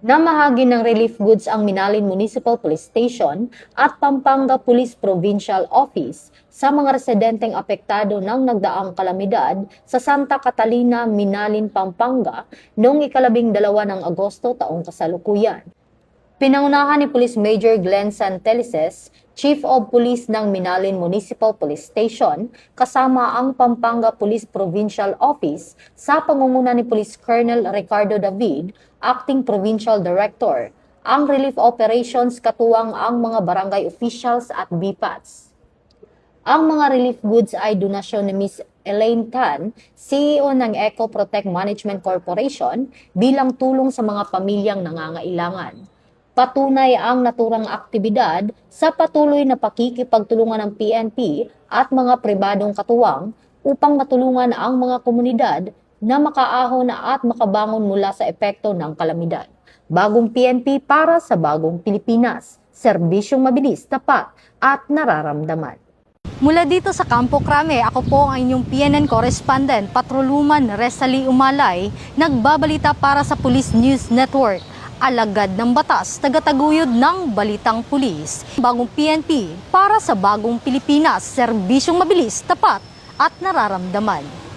Namahagi ng relief goods ang Minalin Municipal Police Station at Pampanga Police Provincial Office sa mga residenteng apektado ng nagdaang kalamidad sa Santa Catalina, Minalin, Pampanga noong 12 ng Agosto taong kasalukuyan. Pinangunahan ni Police Major Glenn Santelices, Chief of Police ng Minalin Municipal Police Station, kasama ang Pampanga Police Provincial Office sa pangunguna ni Police Colonel Ricardo David, Acting Provincial Director, ang relief operations katuwang ang mga barangay officials at BPATs. Ang mga relief goods ay donasyon ni Ms. Elaine Tan, CEO ng Eco Protect Management Corporation, bilang tulong sa mga pamilyang nangangailangan. Patunay ang naturang aktibidad sa patuloy na pakikipagtulungan ng PNP at mga pribadong katuwang upang matulungan ang mga komunidad na makaahon at makabangon mula sa epekto ng kalamidad. Bagong PNP para sa bagong Pilipinas, serbisyong mabilis, tapat at nararamdaman. Mula dito sa Campo Crame, ako po ang inyong PNN correspondent, Patroluman Resali Umalay, nagbabalita para sa Police News Network. Alagad ng batas, tagataguyod ng balitang pulis. Bagong PNP para sa bagong Pilipinas, serbisyong mabilis, tapat at nararamdaman.